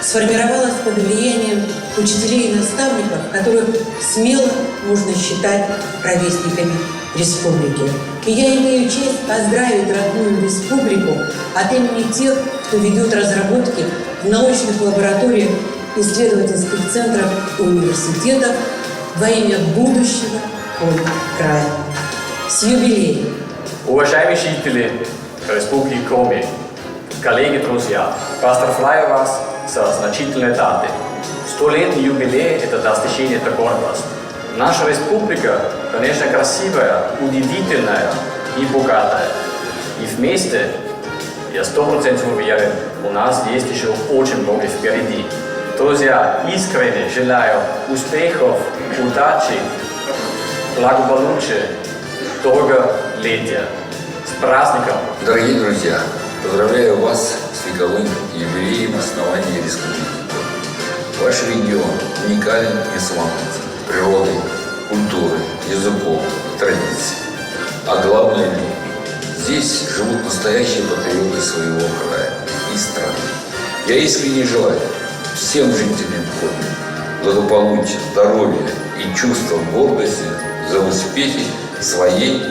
сформировалось под влиянием учителей и наставников, которых смело можно считать ровесниками республики. И я имею честь поздравить родную республику от имени тех, кто ведет разработки в научных лабораториях, исследовательских центров и университетов во имя будущего края. С юбилеем! Уважаемые жители Республики Коми, коллеги, друзья, поздравляю вас со значительной датой. 100-летний юбилей – это достижение гордости. Наша республика, конечно, красивая, удивительная и богатая. И вместе, я 100% уверен, у нас есть еще очень много впереди. Друзья, искренне желаю успехов, удачи, благополучия, долголетия. С праздником! Дорогие друзья, поздравляю вас с вековым юбилеем основания Республики Коми. Ваш регион уникален и славится природой, культурой, языком, традицией. А главное, людьми. Здесь живут настоящие патриоты своего края и страны. Я искренне желаю всем жителям Коми благополучия, здоровья и чувства гордости за успехи своей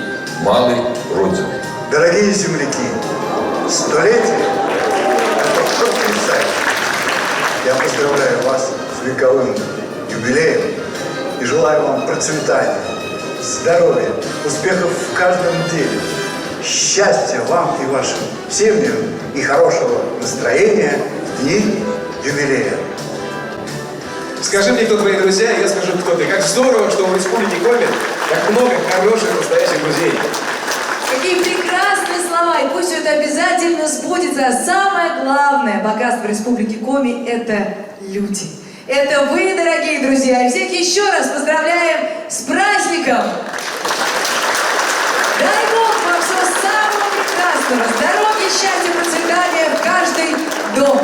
малой родины. Дорогие земляки, столетие – это потрясающе. Я поздравляю вас с вековым юбилеем и желаю вам процветания, здоровья, успехов в каждом деле, счастья вам и вашим семьям и хорошего настроения в дни юбилея. Скажи мне, кто твои друзья, и я скажу, кто ты. Как здорово, что в Республике Коми так много хороших, настоящих друзей. Какие прекрасные слова, и пусть все это обязательно сбудется. А самое главное богатство Республики Коми – это люди. Это вы, дорогие друзья. И всех еще раз поздравляем с праздником! Дай Бог вам всего самого прекрасного, здоровья, счастья, процветания в каждый дом.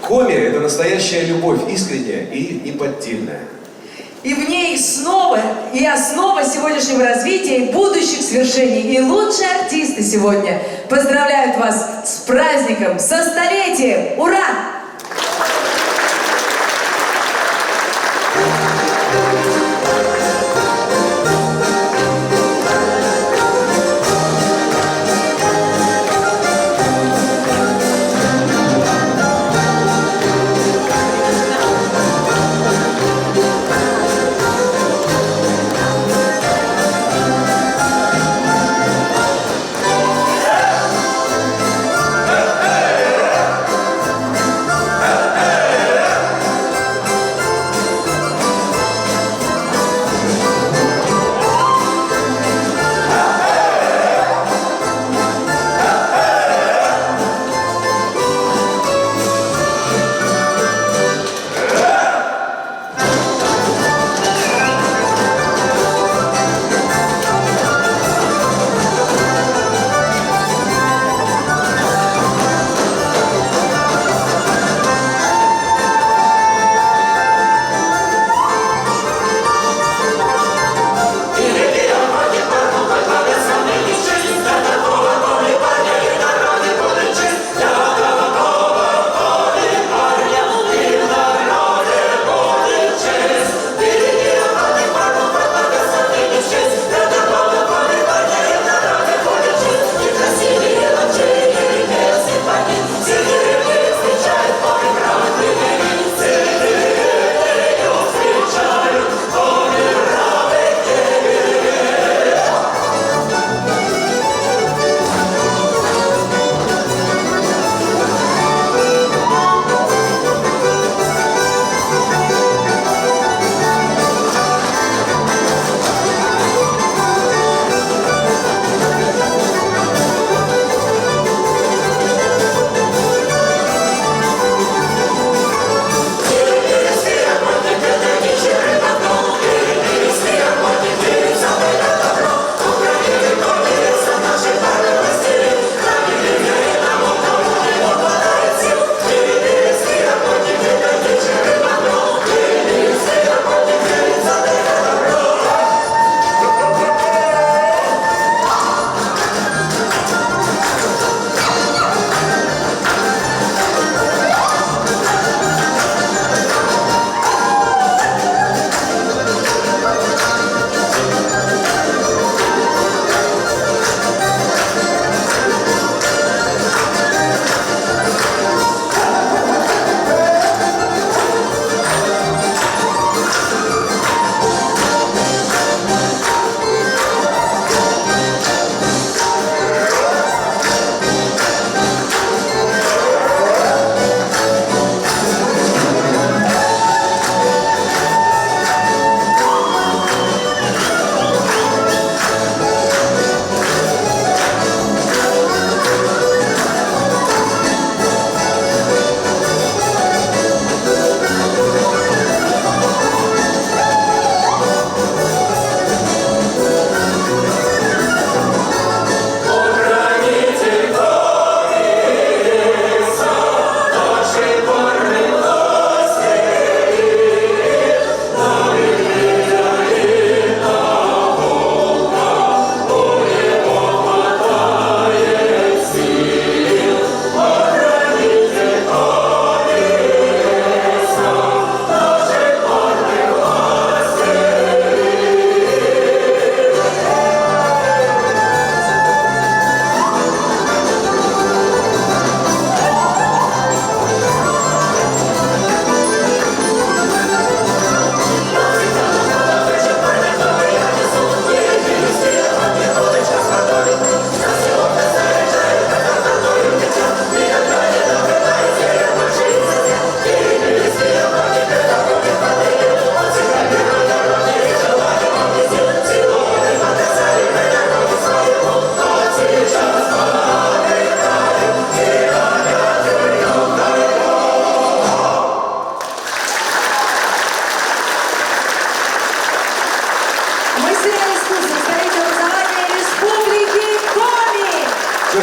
Коми – это настоящая любовь, искренняя и неподдельная. И в ней снова и основа сегодняшнего развития и будущих свершений. И лучшие артисты сегодня поздравляют вас с праздником, со столетием! Ура!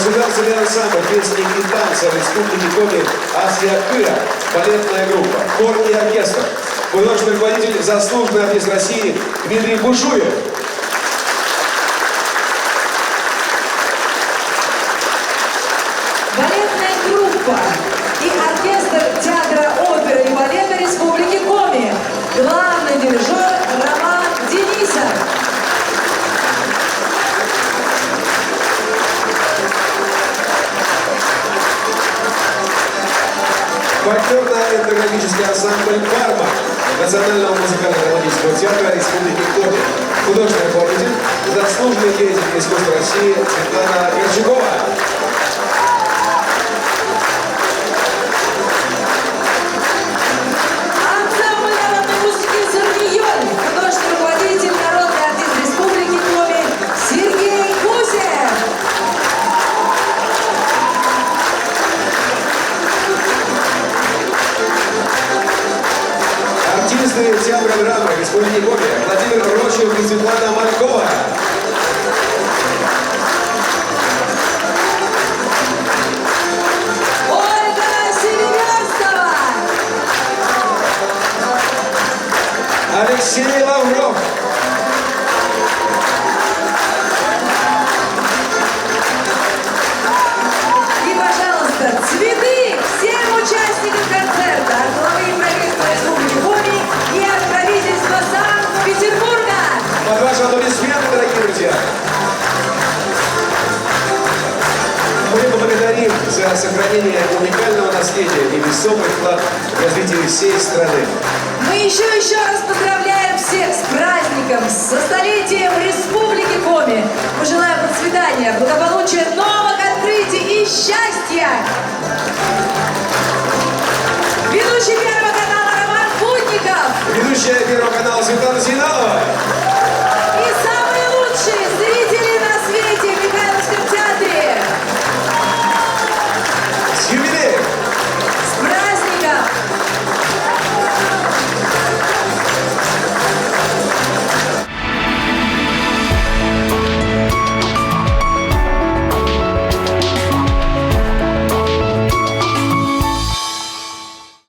государственный ансамбль песни и танца Республики Коми Асия Кыра, балетная группа, хор и оркестр, художественный руководитель, заслуженный артист России Дмитрий Бушуев. Балетная группа и оркестр театра оперы и балета Республики Коми. Главный дирижер Роман Денисов. Партнерно-этнографический ансамбль «Парма» Национального музыкально-драматического театра Республики Коми. Художественный руководитель, заслуженный деятель искусства России Светлана Горчакова. Ансамбль народной музыки «Сурнион». Художественный руководитель, народный артист Республики Коми Сергей Гусев. Артисты театра драмы Республики Коми Владимир Рочев и Светлана Малькова. Ольга Селиверстова. Алексей Лавров. И, пожалуйста, цветы всем участникам концерта от главы правительства Республики Коми и от правительства Санкт-Петербурга. Под ваши аплодисменты, дорогие друзья. Мы благодарим за сохранение уникального наследия и весомый вклад в развитие всей страны. Мы еще раз поздравляем всех с праздником, со столетием Республики Коми. Мы желаем процветания, благополучия, новых открытий и счастья. Ведущий Первого канала Роман Путников. Ведущая Первого канала Светлана Зиналова. И самые лучшие зрители